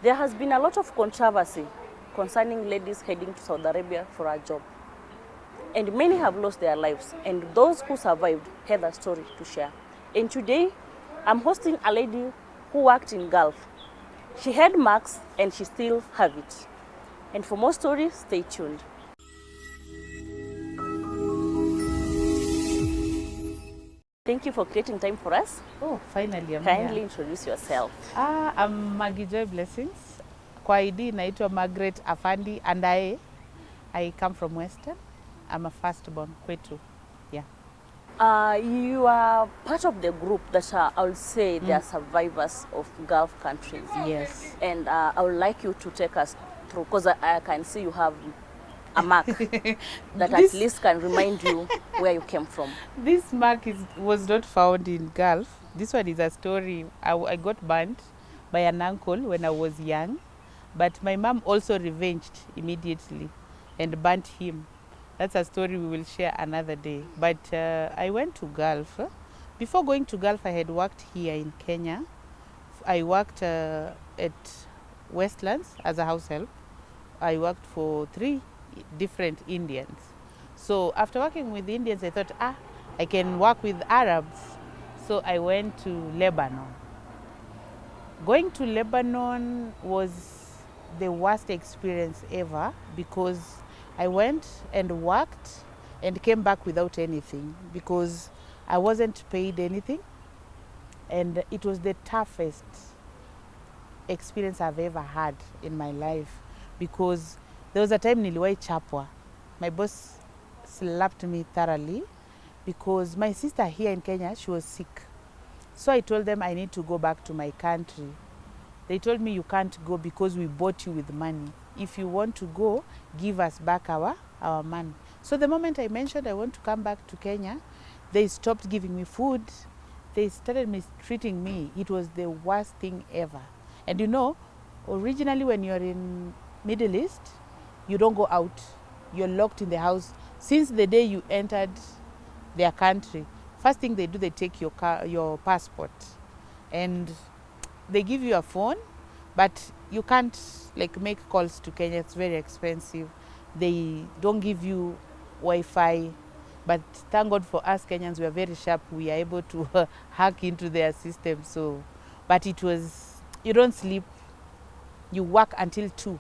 There has been a lot of controversy concerning ladies heading to Saudi Arabia for a job. And many have lost their lives, and those who survived had a story to share. And today, I'm hosting a lady who worked in Gulf. She had marks and she still have it. And for more stories, stay tuned. Thank you for creating time for us. Oh, finally I'm Kindly here. introduce yourself. I'm Margret Blessings. Kwa ID naitwa Margret Afandi and I come from Western. I'm a firstborn kwetu. Yeah. You are part of the group that I would say they are survivors of Gulf countries. Yes. And I would like you to take us through, because I can see you have a mark that at least can remind you where you came from. This mark was not found in Gulf. This one is a story. I got burnt by an uncle when I was young, but my mom also revenged immediately and burnt him. That's a story we will share another day. But I went to Gulf. Before going to Gulf, I had worked here in Kenya. I worked at Westlands as a house help. I worked for 3 different Indians. So after working with Indians, I thought, I can work with Arabs. So I went to Lebanon. Going to Lebanon was the worst experience ever, because I went and worked and came back without anything because I wasn't paid anything. And it was the toughest experience I've ever had in my life, because there was a time niliwahi chapwa. My boss slapped me thoroughly because my sister here in Kenya, she was sick. So I told them I need to go back to my country. They told me you can't go because we bought you with money. If you want to go, give us back our money. So the moment I mentioned I want to come back to Kenya, they stopped giving me food. They started mistreating me. It was the worst thing ever. And you know, originally when you're in Middle East, you don't go out. You're locked in the house. Since the day you entered their country, first thing they do, they take your passport. And they give you a phone, but you can't make calls to Kenya. It's very expensive. They don't give you Wi-Fi. But thank God for us Kenyans, we are very sharp. We are able to hack into their system. So, but it was, you don't sleep. You work until 2.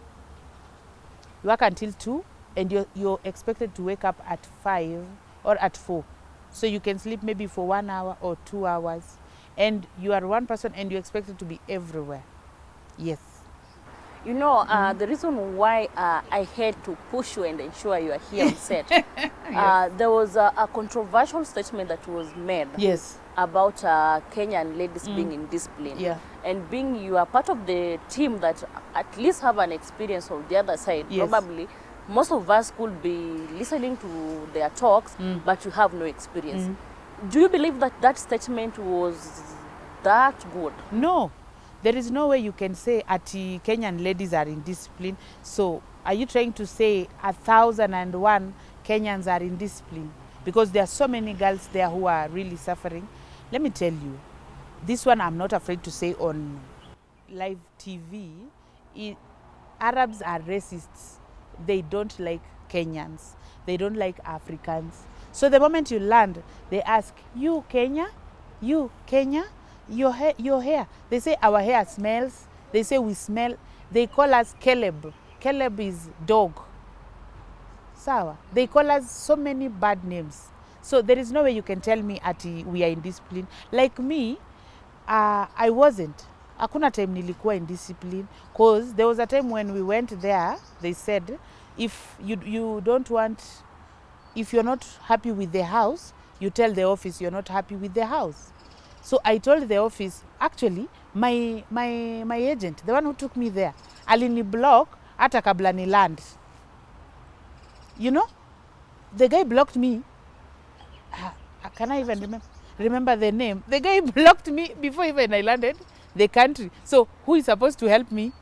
You work until 2, and you're expected to wake up at 5 or at 4. So you can sleep maybe for 1 hour or 2 hours. And you are one person and you're expected to be everywhere. Yes. You know, the reason why I had to push you and ensure you are here on set, yes. There was a controversial statement that was made, yes, about Kenyan ladies being indisciplined. Yeah. And being you are part of the team that at least have an experience of the other side, yes, probably most of us could be listening to their talks, but you have no experience. Do you believe that that statement was that good? No. There is no way you can say Kenyan ladies are indisciplined. So are you trying to say 1,001 Kenyans are indisciplined? Because there are so many girls there who are really suffering. Let me tell you, this one I'm not afraid to say on live TV. Arabs are racists. They don't like Kenyans. They don't like Africans. So the moment you land, they ask, you Kenya? You Kenya? Your hair. They say our hair smells. They say we smell. They call us Caleb. Caleb is dog. Sawa. They call us so many bad names. So there is no way you can tell me we are indisciplined. Like me, I wasn't. Hakuna time nilikuwa indisciplined, because there was a time when we went there, they said, if you don't want, if you're not happy with the house, you tell the office you're not happy with the house. So I told the office, actually, my agent, the one who took me there, alini block hata kabla ni land. You know, the guy blocked me. Can I even remember the name? The guy blocked me before even I landed the country. So who is supposed to help me?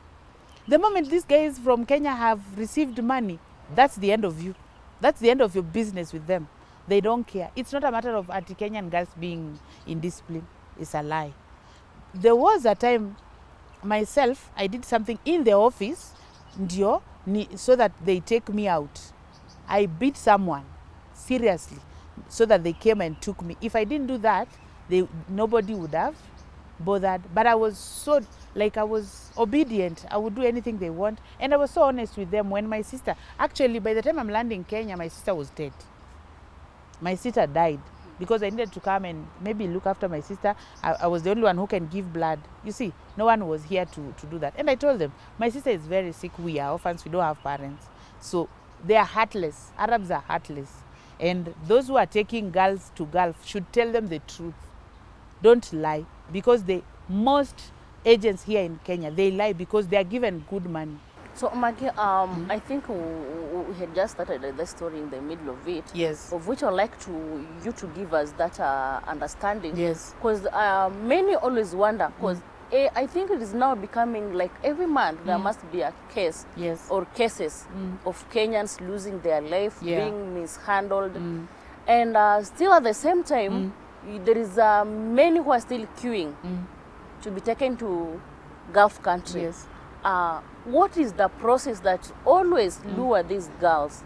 The moment these guys from Kenya have received money, that's the end of you. That's the end of your business with them. They don't care. It's not a matter of anti-Kenyan girls being indisciplined. It's a lie. There was a time myself, I did something in the office so that they take me out. I beat someone seriously so that they came and took me. If I didn't do that, nobody would have bothered. But I was I was obedient. I would do anything they want. And I was so honest with them. When my sister, actually by the time I'm landing in Kenya, my sister was dead. My sister died because I needed to come and maybe look after my sister. I was the only one who can give blood. You see, no one was here to do that. And I told them, my sister is very sick. We are orphans. We don't have parents. So they are heartless. Arabs are heartless. And those who are taking girls to Gulf should tell them the truth. Don't lie, because most agents here in Kenya, they lie because they are given good money. So, Margret, I think we had just started the story in the middle of it. Yes. Of which I'd like you to give us that understanding. Yes. Because many always wonder, because I think it is now becoming like every month there must be a case or cases of Kenyans losing their life, being mishandled. And still at the same time, there is many who are still queuing to be taken to Gulf countries. Yes. What is the process that always lure these girls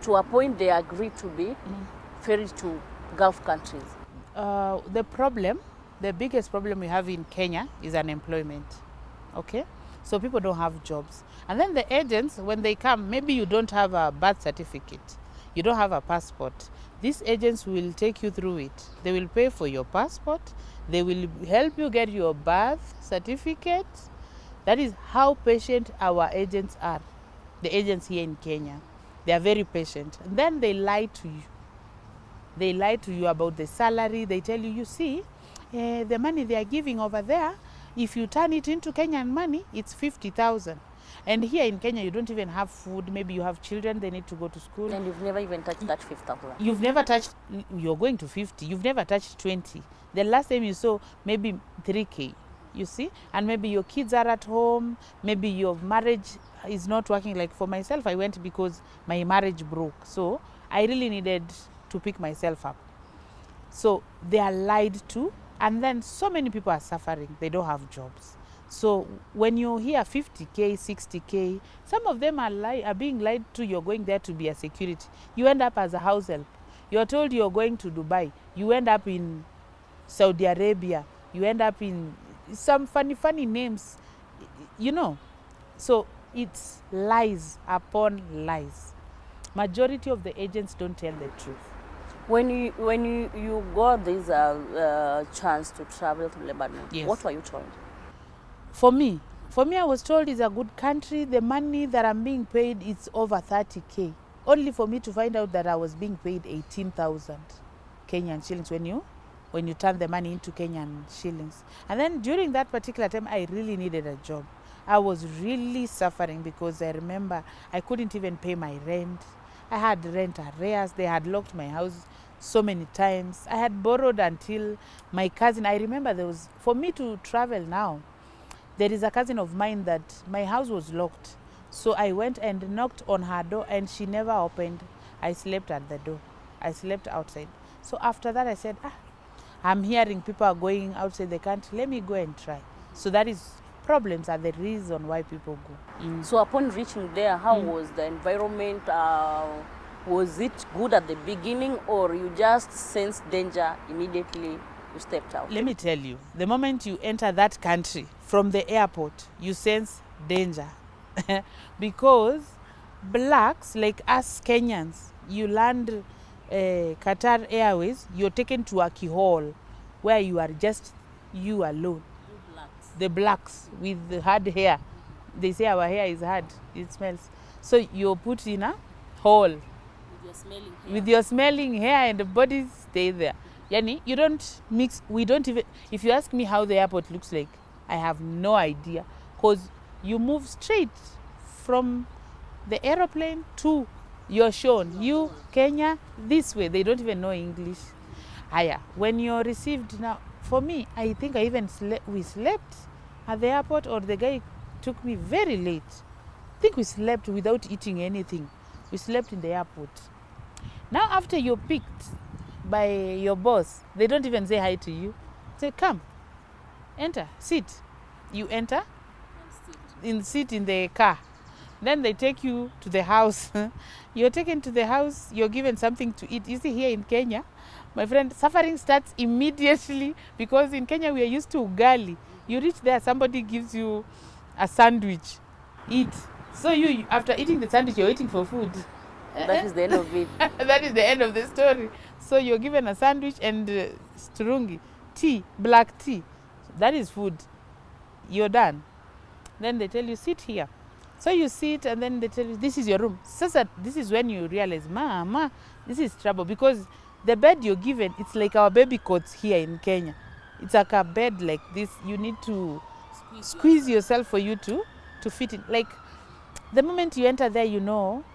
to a point they agree to be ferried to Gulf countries? The biggest problem we have in Kenya is unemployment. Okay? So people don't have jobs. And then the agents, when they come, maybe you don't have a birth certificate, you don't have a passport. These agents will take you through it. They will pay for your passport. They will help you get your birth certificate. That is how patient our agents are, the agents here in Kenya. They are very patient. And then they lie to you. They lie to you about the salary. They tell you, you see, the money they are giving over there, if you turn it into Kenyan money, it's 50,000. And here in Kenya, you don't even have food. Maybe you have children, they need to go to school. And you've never even touched that 50,000. You've never touched, you're going to 50. You've never touched 20. The last time you saw maybe 3K, you see? And maybe your kids are at home. Maybe your marriage is not working. Like for myself, I went because my marriage broke. So I really needed to pick myself up. So they are lied to. And then so many people are suffering. They don't have jobs. So when you hear 50K, 60K, some of them are being lied to. You're going there to be a security. You end up as a house help. You're told you're going to Dubai. You end up in Saudi Arabia. You end up in some funny names, you know. So it's lies upon lies. Majority of the agents don't tell the truth. When you got this chance to travel to Lebanon, what were you told? For me, I was told it's a good country. The money that I'm being paid is over 30K. Only for me to find out that I was being paid 18,000 Kenyan shillings when you turn the money into Kenyan shillings. And then during that particular time, I really needed a job. I was really suffering because I remember I couldn't even pay my rent. I had rent arrears. They had locked my house so many times. I had borrowed until my cousin, I remember for me to travel now, there is a cousin of mine that my house was locked. So I went and knocked on her door and she never opened. I slept at the door. I slept outside. So after that I said, I'm hearing people are going outside the country. Let me go and try. So that is, problems are the reason why people go. So upon reaching there, how was the environment? Was it good at the beginning, or you just sensed danger immediately you stepped out? Let me tell you, the moment you enter that country from the airport, you sense danger. Because blacks like us Kenyans, you land Qatar Airways, you're taken to a keyhole where you are just you alone. The blacks with the hard hair. They say our hair is hard, it smells. So you're put in a hole. With your smelling hair and the body stay there. Yani, you don't mix, we don't even, if you ask me how the airport looks like, I have no idea. Because you move straight from the aeroplane to you're shown, you, Kenya, this way. They don't even know English. When you're received now, for me, I think I even we slept at the airport, or the guy took me very late. I think we slept without eating anything. We slept in the airport. Now after you're picked by your boss, they don't even say hi to you. Say, come, enter, sit. You enter, sit in the car. Then they take you to the house. You're taken to the house, you're given something to eat. You see, here in Kenya, my friend, suffering starts immediately, because in Kenya we are used to ugali. You reach there, somebody gives you a sandwich. Eat. So you after eating the sandwich, you're waiting for food. That is the end of it. That is the end of the story. So you're given a sandwich and strungi, tea, black tea. That is food. You're done. Then they tell you, sit here. So you sit, and then they tell you, this is your room. So this is when you realize, Mama, this is trouble, because the bed you're given, it's like our baby cots here in Kenya. It's like a bed like this. You need to squeeze yourself for you to fit in. Like, the moment you enter there, you know,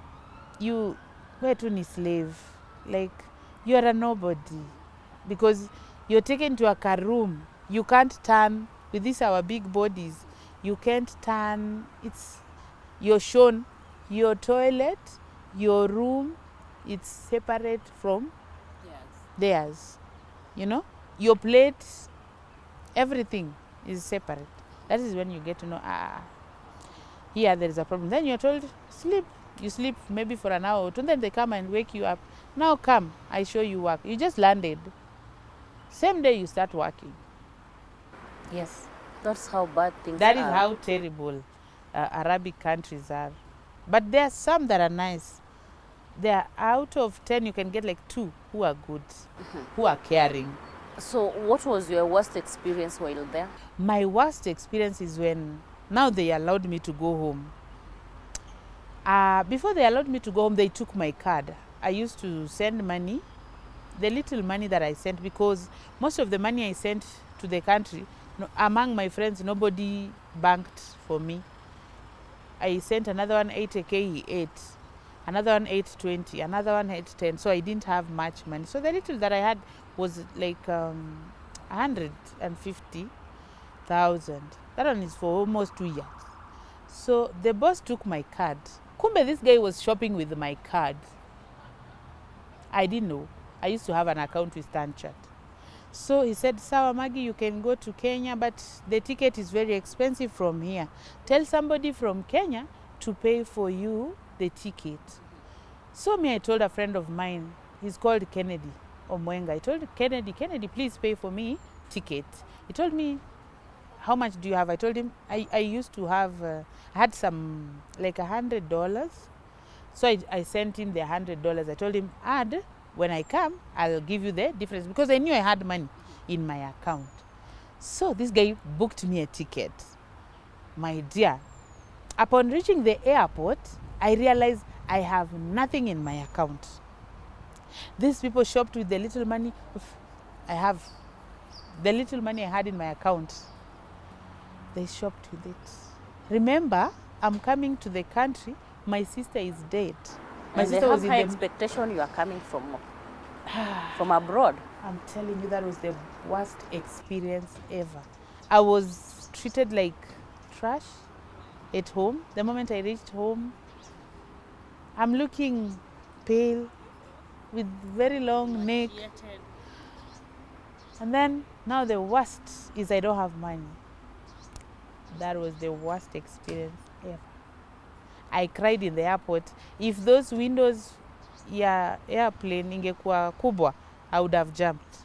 we're a slave. Like, you're a nobody, because you're taken to a room. You can't turn. With these our big bodies, you can't turn. You're shown your toilet, your room, it's separate from theirs. You know, your plate, everything is separate. That is when you get to know, here there is a problem. Then you're told, sleep. You sleep maybe for an hour or two, and then they come and wake you up. Now come, I show you work. You just landed. Same day you start working. Yes. That's how bad things That are. is how terrible Arabic countries are. But there are some that are nice. There are, out of 10, you can get like 2 who are good, who are caring. So what was your worst experience while there? My worst experience is when now they allowed me to go home. Before they allowed me to go home, they took my card. I used to send money, the little money that I sent, because most of the money I sent to the country, among my friends, nobody banked for me. I sent another one 80K, he ate. Another one 820, another one 810. So I didn't have much money. So the little that I had was like 150,000. That one is for almost 2 years. So the boss took my card. Kumbe, this guy was shopping with my card. I didn't know. I used to have an account with StanChart. So he said, Sawa Maggie, you can go to Kenya, but the ticket is very expensive from here. Tell somebody from Kenya to pay for you the ticket. So I told a friend of mine, he's called Kennedy Omwenga. I told Kennedy, please pay for me ticket. He told me, how much do you have? I told him, I used to have, I had some, like $100. So I sent him the $100. I told him, add, when I come, I'll give you the difference, because I knew I had money in my account. So this guy booked me a ticket. My dear, upon reaching the airport, I realized I have nothing in my account. These people shopped with the little money I have. The little money I had in my account, they shopped with it. Remember, I'm coming to the country, my sister is dead. My and sister they was have in high the expectation you are coming from abroad. I'm telling you, that was the worst experience ever. I was treated like trash at home. The moment I reached home, I'm looking pale with very long neck. And then now the worst is I don't have money. That was the worst experience ever. I cried in the airport. If those windows ya airplane ingekuwa kubwa, I would have jumped.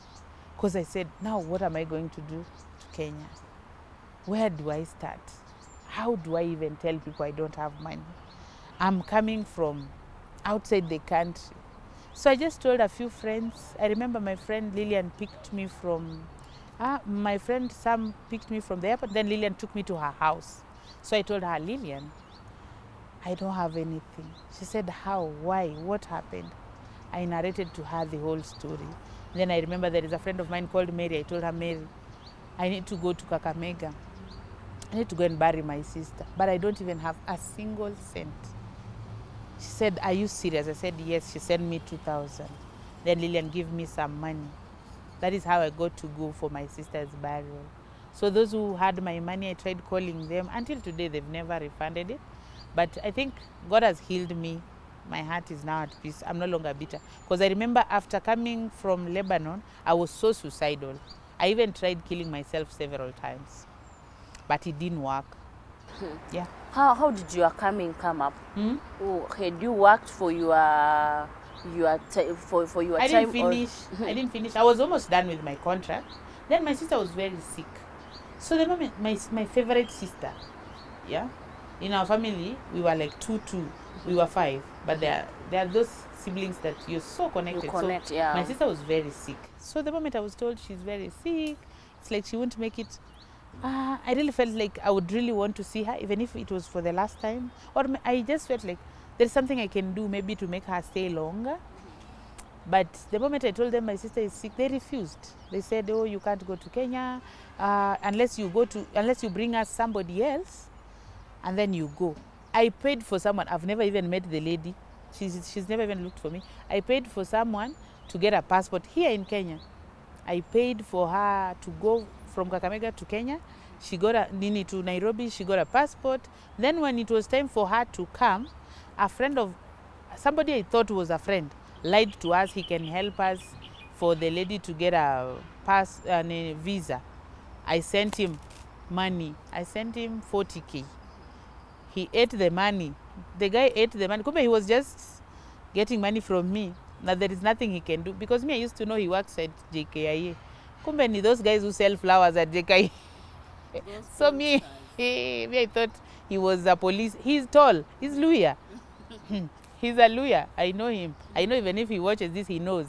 Because I said, now what am I going to do to Kenya? Where do I start? How do I even tell people I don't have money? I'm coming from outside the country. So I just told a few friends. I remember my friend Lillian picked me from, my friend Sam picked me from the airport. Then Lillian took me to her house. So I told her, Lillian, I don't have anything. She said, how? Why? What happened? I narrated to her the whole story. Then I remember there is a friend of mine called Mary. I told her, Mary, I need to go to Kakamega. I need to go and bury my sister. But I don't even have a single cent. She said, are you serious? I said, yes. She sent me 2,000. Then Lillian gave me some money. That is how I got to go for my sister's burial. So those who had my money, I tried calling them. Until today, they've never refunded it. But I think God has healed me. My heart is now at peace. I'm no longer bitter. Because I remember after coming from Lebanon, I was so suicidal. I even tried killing myself several times. But it didn't work. Yeah. How did your coming come up? Oh, had you worked for your for your I time? didn't finish. I didn't finish. I was almost done with my contract. Then my sister was very sick. So the moment my favorite sister, yeah, in our family we were like 2. We were 5, but there are those siblings that you're so connected. You connect, so yeah. my sister was very sick. So the moment I was told she's very sick, it's like she won't make it. I really felt like I would really want to see her, even if it was for the last time. Or I just felt like there's something I can do maybe to make her stay longer. But the moment I told them my sister is sick, they refused. They said, "Oh, you can't go to Kenya unless you bring us somebody else, and then you go." I paid for someone. I've never even met the lady. She's never even looked for me. I paid for someone to get a passport here in Kenya. I paid for her to go from Kakamega to Kenya. She got to Nairobi. She got a passport. Then when it was time for her to come, a friend of somebody I thought was a friend lied to us he can help us for the lady to get a visa. I sent him money. I sent him 40K. He ate the money. The guy ate the money. Kumbe he was just getting money from me. Now there is nothing he can do. Because me, I used to know he works at JKIA. Kumbe ni those guys who sell flowers at JKIA. So me, I thought he was a police. He's tall. He's Luya. He's a lawyer. I know him. I know even if he watches this, he knows.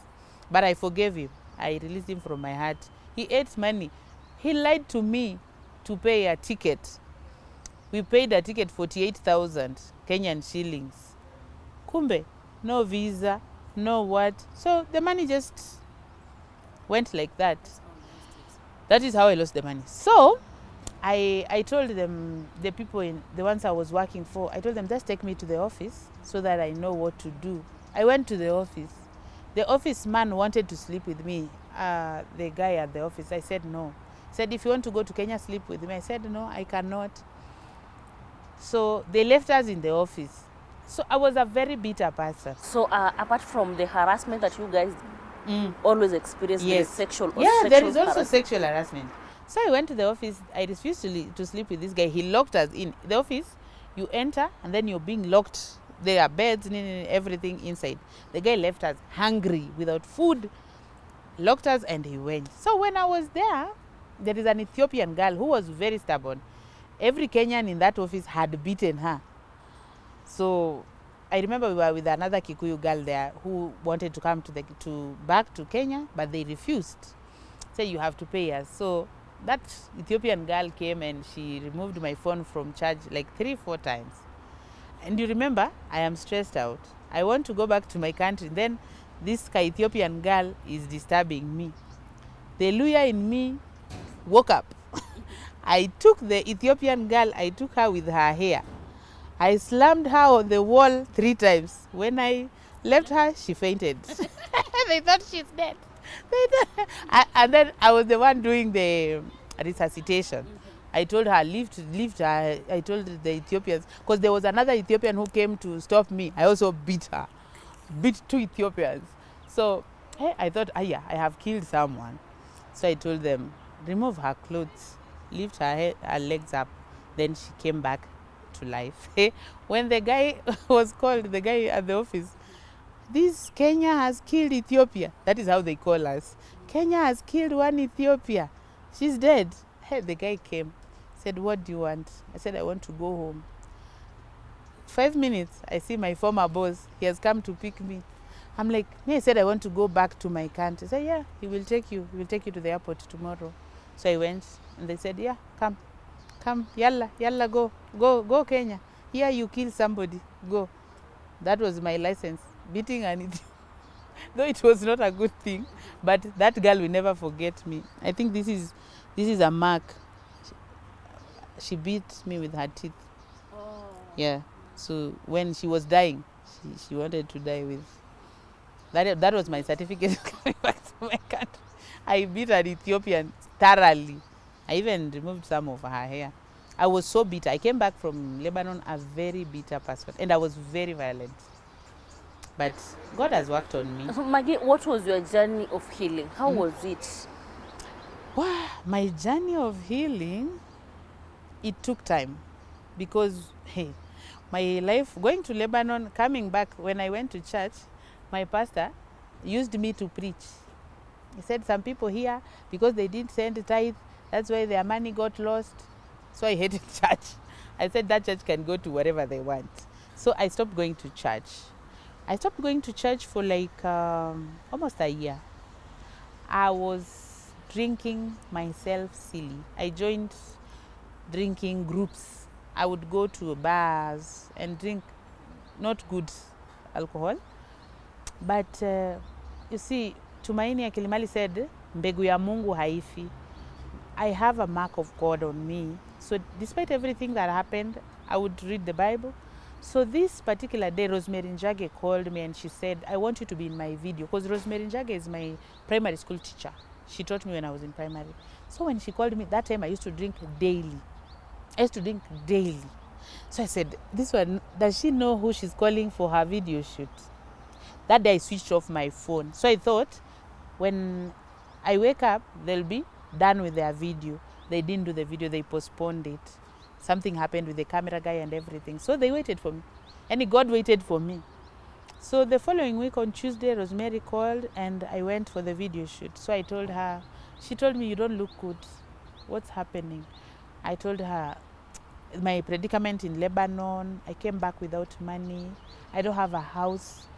But I forgave him. I released him from my heart. He ate money. He lied to me to pay a ticket. We paid a ticket 48,000 Kenyan shillings. Kumbe, no visa, no what. So the money just went like that. That is how I lost the money. So I told them, the people the ones I was working for, I told them, just take me to the office so that I know what to do. I went to the office. The office man wanted to sleep with me, the guy at the office. I said no. He said, if you want to go to Kenya, sleep with me. I said, no, I cannot. So they left us in the office. So I was a very bitter person. So apart from the harassment that you guys always experience, Yes. there is sexual there is also harassment. sexual harassment. So I went to the office. I refused to sleep with this guy. He locked us in. The office, you enter and then you're being locked. There are beds, everything inside. The guy left us hungry, without food, locked us, and he went. So when I was there is an Ethiopian girl who was very stubborn. Every Kenyan in that office had beaten her. So I remember we were with another Kikuyu girl there who wanted to come back to Kenya, but they refused. Say, you have to pay us. So that Ethiopian girl came and she removed my phone from charge like 3-4 times. And you remember, I am stressed out. I want to go back to my country. Then this Ethiopian girl is disturbing me. The Luya in me woke up. I took the Ethiopian girl, I took her with her hair. I slammed her on the wall 3 times. When I left her, she fainted. They thought she's dead. And then I was the one doing the resuscitation. I told her, lift her. I told the Ethiopians, because there was another Ethiopian who came to stop me. I also beat her. Beat 2 Ethiopians. So I thought, I have killed someone. So I told them, remove her clothes, lift her legs up. Then she came back to life. When the guy was called, the guy at the office, this Kenya has killed Ethiopia. That is how they call us. Kenya has killed one Ethiopia. She's dead. The guy came, said, what do you want? I said, I want to go home. 5 minutes, I see my former boss. He has come to pick me. I'm like, I said I want to go back to my country. I said, yeah, he will take you. He will take you to the airport tomorrow. So I went and they said, yeah, come, yalla, go Kenya. Here you kill somebody, go. That was my license, beating an idiot. Though it was not a good thing, but that girl will never forget me. I think this is a mark. She beat me with her teeth. Oh. Yeah. So when she was dying, she wanted to die with. That was my certificate coming back to my country. I beat an Ethiopian thoroughly. I even removed some of her hair. I was so bitter. I came back from Lebanon a very bitter person, and I was very violent. But God has worked on me. So Maggie, what was your journey of healing? How was it? Wow, my journey of healing, it took time. because hey, my life going to Lebanon, coming back, when I went to church, my pastor used me to preach. He said some people here, because they didn't send tithe, that's why their money got lost. So I hated church. I said that church can go to wherever they want. So I stopped going to church. I stopped going to church for like almost a year. I was drinking myself silly. I joined drinking groups. I would go to bars and drink not good alcohol. But you see, Tumaini Akilimali said, mbegu ya Mungu haifi. I have a mark of God on me. So despite everything that happened, I would read the Bible. So this particular day, Rosemary Njage called me and she said, I want you to be in my video. Because Rosemary Njage is my primary school teacher. She taught me when I was in primary. So when she called me, that time I used to drink daily. So I said, this one, does she know who she's calling for her video shoot? That day I switched off my phone. So I thought, when I wake up, they'll be done with their video. They didn't do the video, they postponed it. Something happened with the camera guy and everything. So they waited for me. And God waited for me. So the following week on Tuesday, Rosemary called and I went for the video shoot. So I told her, she told me, you don't look good. What's happening? I told her, my predicament in Lebanon, I came back without money. I don't have a house.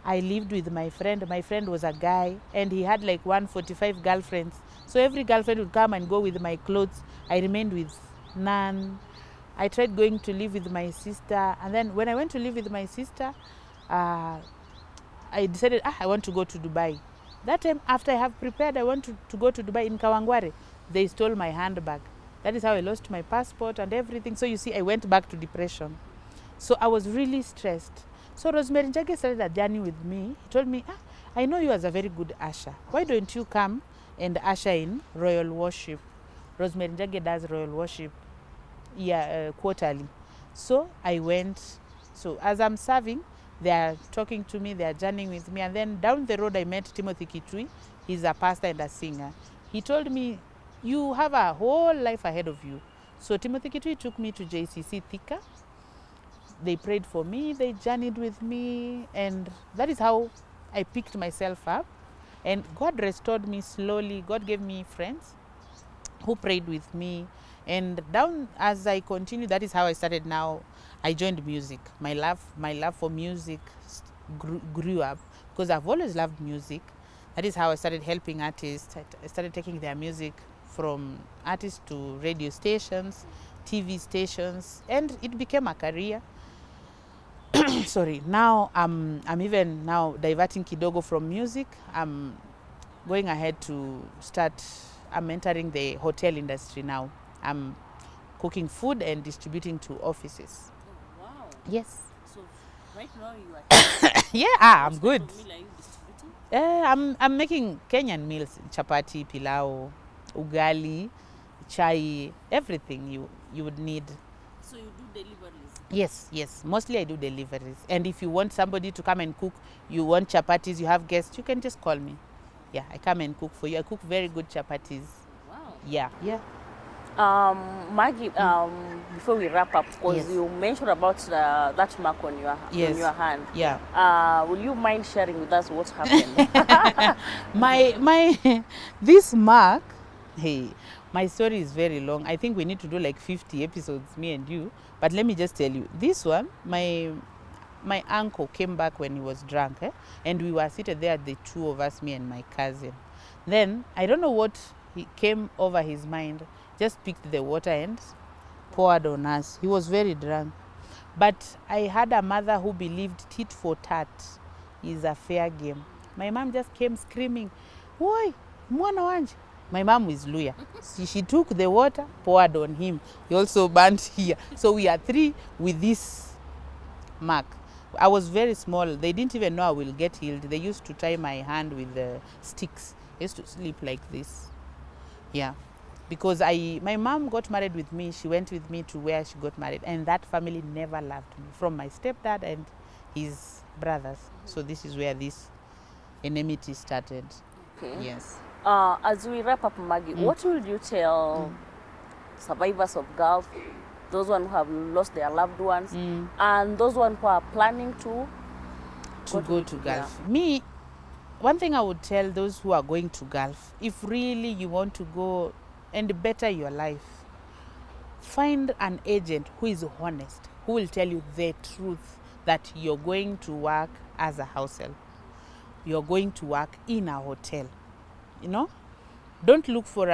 I lived with my friend. My friend was a guy and he had like 145 girlfriends. So every girlfriend would come and go with my clothes. I remained with none. I tried going to live with my sister. And then when I went to live with my sister, I decided, I want to go to Dubai. That time, after I have prepared, I want to go to Dubai in Kawangware. They stole my handbag. That is how I lost my passport and everything. So you see, I went back to depression. So I was really stressed. So Rosemary Njage started a journey with me. He told me, I know you as a very good usher. Why don't you come and usher in royal worship? Rosemary Njage does royal worship quarterly. So I went. So as I'm serving, they are talking to me, they are journeying with me. And then down the road, I met Timothy Kitui. He's a pastor and a singer. He told me, you have a whole life ahead of you. So Timothy Kitui took me to JCC Thika. They prayed for me, they journeyed with me, and that is how I picked myself up. And God restored me slowly. God gave me friends who prayed with me. And down as I continued, that is how I started now. I joined music. My love for music grew up because I've always loved music. That is how I started helping artists. I started taking their music from artists to radio stations, TV stations, and it became a career. Sorry, now I'm even now diverting kidogo from music. I'm going ahead to start, I'm entering the hotel industry now. I'm cooking food and distributing to offices. Oh, wow. Yes. So right now you are Yeah, I'm good. What meal are you distributing? I'm making Kenyan meals, chapati, pilau, ugali, chai, everything you would need. So you do deliveries? Yes. Mostly I do deliveries. And if you want somebody to come and cook, you want chapatis, you have guests, you can just call me. Yeah, I come and cook for you. I cook very good chapatis. Wow. Yeah. Maggie, before we wrap up, because Yes. you mentioned about that mark on your hand. Yeah. Will you mind sharing with us what happened? my this mark, hey, my story is very long. I think we need to do like 50 episodes, me and you. But let me just tell you, this one, my uncle came back when he was drunk, and we were seated there, the two of us, me and my cousin. Then I don't know what he came over his mind, just picked the water and poured on us. He was very drunk. But I had a mother who believed tit for tat is a fair game. My mom just came screaming, "Woi, mwana wanje." My mom is Luya. She took the water, poured on him. He also burnt here. So we are three with this mark. I was very small. They didn't even know I will get healed. They used to tie my hand with the sticks. I used to sleep like this. Yeah. Because my mom got married with me. She went with me to where she got married. And that family never loved me. From my stepdad and his brothers. So this is where this enmity started. Okay. Yes. As we wrap up, Maggie, what will you tell survivors of Gulf those one who have lost their loved ones, and those one who are planning to go to Gulf. Me, one thing I would tell those who are going to Gulf, if really you want to go and better your life, find an agent who is honest, who will tell you the truth, that you're going to work as a house help. You're going to work in a hotel. You know? Don't look for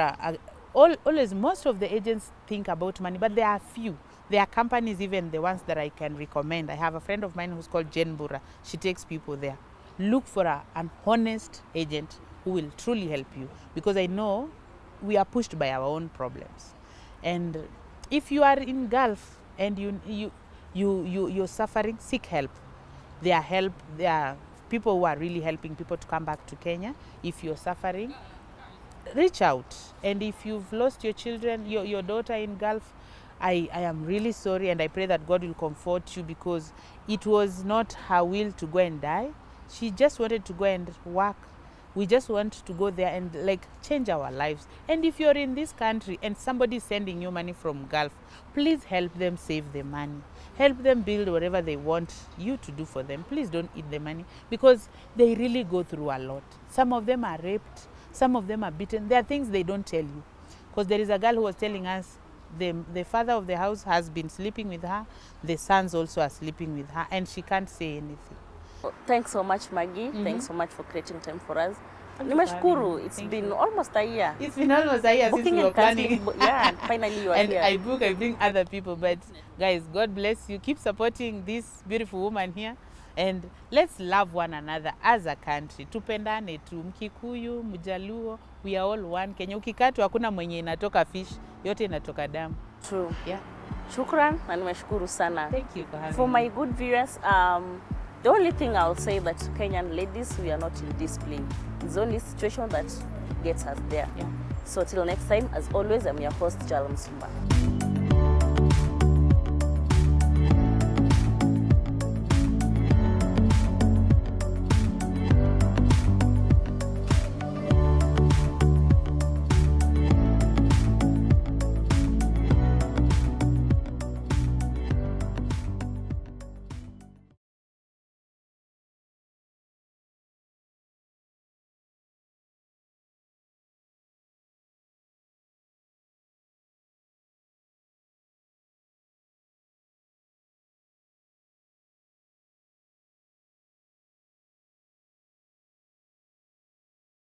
always, most of the agents think about money, but there are few. There are companies, even the ones that I can recommend. I have a friend of mine who's called Jen Bura. She takes people there. Look for an honest agent who will truly help you, because I know we are pushed by our own problems. And if you are in Gulf and you're suffering, seek help. There are people who are really helping people to come back to Kenya. If you're suffering, reach out. And if you've lost your children, your daughter in Gulf, I am really sorry, and I pray that God will comfort you, because it was not her will to go and die. She just wanted to go and work. We just want to go there and like change our lives. And if you're in this country and somebody is sending you money from Gulf, please help them save the money. Help them build whatever they want you to do for them. Please don't eat the money, because they really go through a lot. Some of them are raped. Some of them are beaten. There are things they don't tell you. Because there is a girl who was telling us the father of the house has been sleeping with her. The sons also are sleeping with her, and she can't say anything. Thanks so much, Maggie. Thanks so much for creating time for us. Nimeshukuru. It's been almost a year. It's been almost a year since we were planning. Yeah, and finally you are and here. I bring other people. But guys, God bless you. Keep supporting this beautiful woman here. And let's love one another as a country. Tupendane tu, Mkikuyu, Mjaluo, we are all one. Kenya ukikatu hakuna mwenye inatoka fish, yote inatoka damu. True. Yeah. Shukran, na nimeshukuru sana. Thank you for having For me. my good viewers, the only thing I'll say that Kenyan ladies, we are not in discipline. It's the only situation that gets us there. Yeah. So till next time, as always, I'm your host, Jalom Sumba.